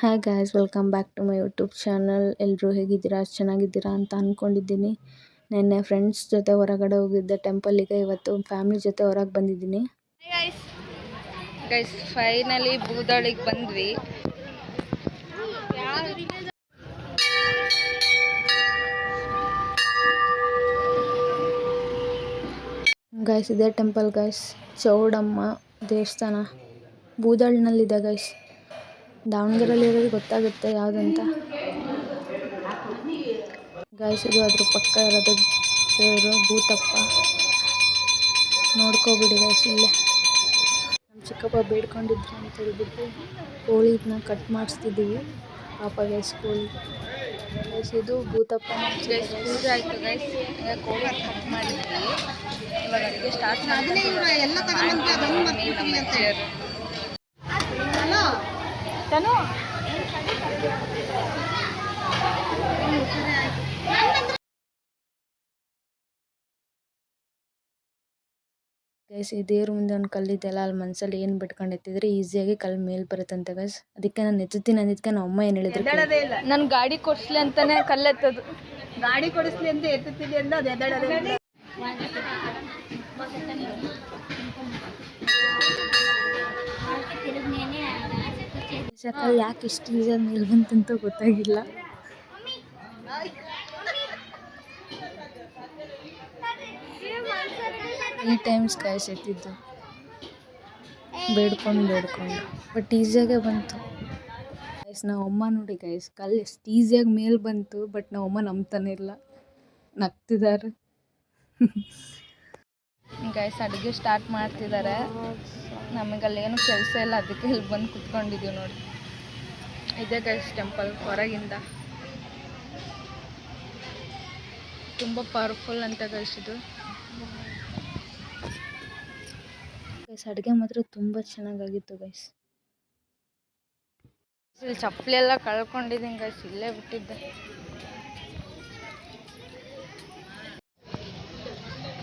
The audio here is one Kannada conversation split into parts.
Hi guys, welcome back to my YouTube channel. ಎಲ್ಲರೂ ಹೇಗಿದ್ದೀರಾ? ಚೆನ್ನಾಗಿದ್ದೀರಾ ಅಂತ ಅಂದ್ಕೊಂಡಿದ್ದೀನಿ. ನೆನ್ನೆ ಫ್ರೆಂಡ್ಸ್ ಜೊತೆ ಹೊರಗಡೆ ಹೋಗಿದ್ದೆ ಟೆಂಪಲ್ಲಿಗೆ. ಇವತ್ತು ಫ್ಯಾಮಿಲಿ ಜೊತೆ ಹೊರಗೆ ಬಂದಿದ್ದೀನಿ. ಗೈಸ್ ಫೈನಲಿ ಬೂದಾಳಿಗೆ ಬಂದ್ವಿ. ಗೈಸ್ ಇದೇ ಟೆಂಪಲ್ ಗೈಸ್, ಚೌಡಮ್ಮ ದೇವಸ್ಥಾನ ಬೂದಾಳಿನಲ್ಲಿದೆ ಗೈಸ್. ದಾವಣಗೆರೆಯಲ್ಲಿರೋರಿಗೆ ಗೊತ್ತಾಗುತ್ತೆ ಯಾವುದಂತ. ಗೈಸ್ ಇದು ಅದ್ರ ಪಕ್ಕ ಇರೋದು ದೇವರು ಭೂತಪ್ಪ. ನೋಡ್ಕೋಬಿಡಿ ಗೈಸ್ ಇಲ್ಲೇ. ನಮ್ಮ ಚಿಕ್ಕಪ್ಪ ಬೇಡ್ಕೊಂಡಿದ್ರು ಅಂತ ಹೇಳ್ಬಿಟ್ಟು ಕೋಳಿನ ಕಟ್ ಮಾಡಿಸ್ತಿದ್ದೀವಿ. ಪಾಪ ಗೈಸ್ ಕೋಳಿ. ಗೈಸ್ ಇದು ಭೂತಪ್ಪ ಗೈಸ್ ಪೂಜೆ ಆಯಿತು ಗೈಸ್. ಕೋಳಿ ಕಟ್ ಮಾಡಿದ್ವಿ. ಇವಾಗ ಅಡುಗೆ ಸ್ಟಾರ್ಟ್ ಗೈಸ್ ಈ ದೇವ್ರ ಮುಂದೆ ಒಂದು ಕಲ್ಲಿದೆಯಲ್ಲ, ಅಲ್ಲಿ ಮನಸ್ಸಲ್ಲಿ ಏನು ಬಿಟ್ಕೊಂಡು ಎತ್ತಿದ್ರೆ ಈಸಿಯಾಗಿ ಕಲ್ಲು ಮೇಲೆ ಬರುತ್ತಂತೆ ಗೈಸ್. ಅದಕ್ಕೆ ನಾನು ಎತ್ತುತ್ತೀನಿ ಅಂದಿದ್ದಕ್ಕೆ ನಮ್ಮ ಅಮ್ಮ ಏನು ಹೇಳಿದ್ರು, ನನ್ನ ಗಾಡಿ ಕೊಡಿಸ್ಲಿ ಅಂತಾನೆ ಕಲ್ಲೆತ್ತದು. ಗಾಡಿ ಕೊಡಿಸ್ಲಿ ಅಂತ ಎತ್ತುತ್ತಿದ್ದೆ ಅಂದ ಅದು ಎದ್ದಾಡೋದೇ ಇಲ್ಲ. ಕಲ್ಲು ಯಾಕೆ ಇಷ್ಟು ಈಸಿಯಾಗಿ ಮೇಲೆ ಬಂತಂತ ಗೊತ್ತಾಗಿಲ್ಲ. ಈ ಟೈಮ್ಸ್ ಗೈಸ್ ಎತ್ತಿದ್ದು ಬೇಡ್ಕೊಂಡು ಬಟ್ ಈಸಿಯಾಗೆ ಬಂತು ಗೈಸ್. ನಾವು ಅಮ್ಮ ನೋಡಿ ಗೈಸ್, ಕಲ್ಲು ಎಷ್ಟು ಈಸಿಯಾಗಿ ಮೇಲೆ ಬಂತು. ಬಟ್ ನಾವು ಅಮ್ಮ ನಂಬ್ತಾನೆ ಇಲ್ಲ, ನಗ್ತಿದ್ದಾರೆ. ಗೈಸ್ ಅಡುಗೆ ಸ್ಟಾರ್ಟ್ ಮಾಡ್ತಿದ್ದಾರೆ. ನಮಗಲ್ಲೇನು ಕೆಲಸ ಇಲ್ಲ, ಅದಕ್ಕೆ ಇಲ್ಲಿ ಬಂದು ಕುತ್ಕೊಂಡಿದ್ದೀವಿ ನೋಡಿ. ಇದೇ ಗೈಸ್ ಟೆಂಪಲ್ ಹೊರಗಿಂದ. ತುಂಬ ಪವರ್ಫುಲ್ ಅಂತ ಗೈಸ್ ಇದು. ಗೈಸ್ ಅಡುಗೆ ಮಾತ್ರ ತುಂಬ ಚೆನ್ನಾಗಾಗಿತ್ತು ಗೈಸ್. ಇಲ್ಲಿ ಚಪ್ಪಲಿ ಎಲ್ಲ ಕಳ್ಕೊಂಡಿದ್ದೀನಿ ಗೈಸ್, ಇಲ್ಲೇ ಬಿಟ್ಟಿದ್ದೆ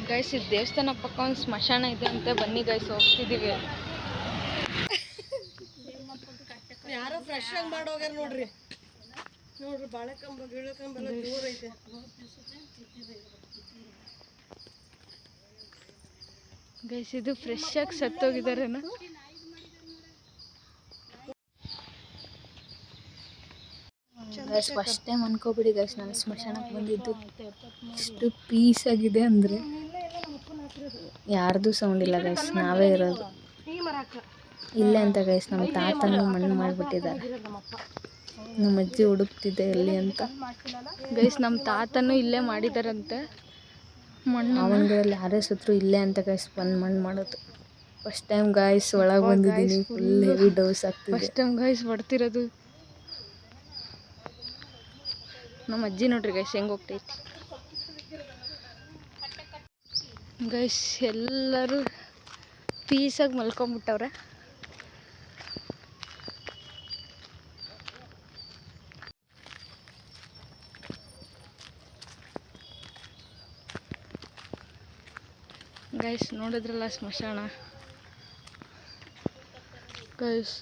ಗೈಸ್. ಇದು ದೇವಸ್ಥಾನ ಪಕ್ಕ ಒಂದು ಸ್ಮಶಾನ ಇದೆ ಅಂತೆ, ಬನ್ನಿ ಗೈಸ್ ಹೋಗ್ತಿದ್ದೀವಿ. ಯಾರೋ ಫ್ರೆಶ್ ಆಗಿ ಮಾಡೋಗ್ಯಾರ ನೋಡ್ರಿ. ಬಾಳೆಕಂಬ ಗಿಳಕಂಬೆಲ್ಲ ದೂರ ಐತೆ. ಗೈಸ್ ಇದು ಫ್ರೆಶ್ ಆಗಿ ಸತ್ತೋಗಿದಾರೇನ. ಗೈಸ್ ಫಸ್ಟ್ ಟೈಮ್ ಅನ್ಕೋಬಿಡಿ ಗೈಸ್, ನಾನು ಸ್ಮಶಾನಕ್ಕೆ ಬಂದಿದ್ದು ಎಷ್ಟು ಪೀಸ್ ಆಗಿದೆ ಅಂದರೆ ಯಾರ್ದು ಸೌಂಡ್ ಇಲ್ಲ ಗೈಸ್, ನಾವೇ ಇರೋದು ಇಲ್ಲೇ ಅಂತ ಗೈಸ್. ನಮ್ಮ ತಾತನೂ ಮಣ್ಣು ಮಾಡಿಬಿಟ್ಟಿದ್ದಾರೆ. ನಮ್ಮ ಅಜ್ಜಿ ಹುಡುಕ್ತಿದ್ದೆ ಎಲ್ಲಿ ಅಂತ ಗೈಸ್. ನಮ್ಮ ತಾತನೂ ಇಲ್ಲೇ ಮಾಡಿದಾರಂತೆ ಮಣ್ಣು. ಅವನಗಳಲ್ಲಿ ಯಾರೇ ಸತ್ರು ಇಲ್ಲೇ ಅಂತ ಗೈಸ್ ಬಂದು ಮಣ್ಣು ಮಾಡೋದು. ಫಸ್ಟ್ ಟೈಮ್ ಗೈಸ್ ಒಳಗೆ ಬಂದಿದ್ದೀನಿ, ಫುಲ್ ಹೆವಿ ಡೋಸ್ ಆಗ್ತಿದೆ. ಫಸ್ಟ್ ಟೈಮ್ ಗೈಸ್ ಹೊಡ್ತಿರೋದು. ನಮ್ಮ ಅಜ್ಜಿ ನೋಡ್ರಿ ಗೈಸ್ ಹೆಂಗೆ ಹೋಗ್ತೈತಿ. ಗೈಸ್ ಎಲ್ಲರೂ ಪೀಸಾಗಿ ಮಲ್ಕೊಂಬಿಟ್ಟವ್ರೆ. ಗೈಸ್ ನೋಡಿದ್ರಲ್ಲ ಸ್ಮಶಾನ ಗೈಸ್.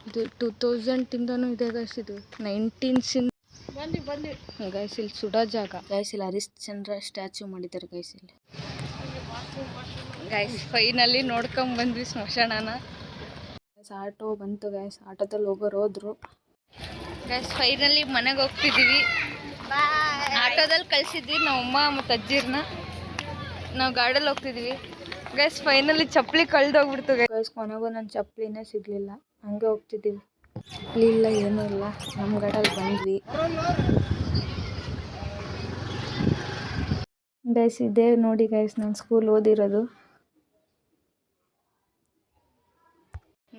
ಇದು 2000 ಇದೆ ಗೈಸ್. ಇದು 19 ಗೈಸ್. ಇಲ್ಲಿ ಸುಡೋ ಜಾಗ ಗೈಸ್. ಇಲ್ಲಿ ಹರಿಶ್ಚಂದ್ರ ಸ್ಟ್ಯಾಚು ಮಾಡಿದ್ದಾರೆ ಗೈಸ್ ಇಲ್ಲಿ. ಗೈಸ್ ಫೈನಲಿ ನೋಡ್ಕೊಂಡ್ ಬಂದ್ವಿ ಸ್ಮಶಾನನ. ಆಟೋ ಬಂತು ಗೈಸ್, ಆಟೋದಲ್ಲಿ ಹೋಗೋರು ಹೋದ್ರು ಗೈಸ್. ಫೈನಲಿ ಮನೆಗೆ ಹೋಗ್ತಿದ್ದೀವಿ. ಆಟೋದಲ್ಲಿ ಕಳಿಸಿದ್ವಿ ನಾವು ಅಮ್ಮ ಮತ್ತು ಅಜ್ಜಿರ್ನ. ನಾವು ಗಾಡಲ್ಲಿ ಹೋಗ್ತಿದ್ವಿ ಗೈಸ್. ಫೈನಲಿ ಚಪ್ಪಲಿ ಕಳ್ದೋಗ್ಬಿಡ್ತು ಗೈಸ್. ಕೊನೆಗೂ ನನ್ನ ಚಪ್ಪಲಿನೇ ಸಿಗಲಿಲ್ಲ, ಹಂಗೆ ಹೋಗ್ತಿದ್ದೀವಿ. ಇಲ್ಲ ಏನೂ ಇಲ್ಲ, ನಮ್ಮ ಗಾಡಲ್ಲಿ ಬಂದ್ವಿ ಗೈಸ್. ಇದೇ ನೋಡಿ ಗೈಸ್ ನಾನು ಸ್ಕೂಲ್ ಓದಿರೋದು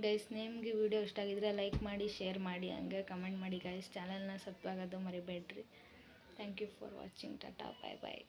ಗೈಸ್. ನಿಮಗೆ ವಿಡಿಯೋ ಇಷ್ಟ ಆಗಿದ್ರೆ ಲೈಕ್ ಮಾಡಿ, ಶೇರ್ ಮಾಡಿ, ಹಂಗೆ ಕಮೆಂಟ್ ಮಾಡಿ ಗೈಸ್. ಚಾನಲ್ನ ಸಬ್ಸ್ಕ್ರೈಬ್ ಆಗೋದು ಮರಿಬೇಡ್ರಿ. Thank you for watching. Tata, bye bye.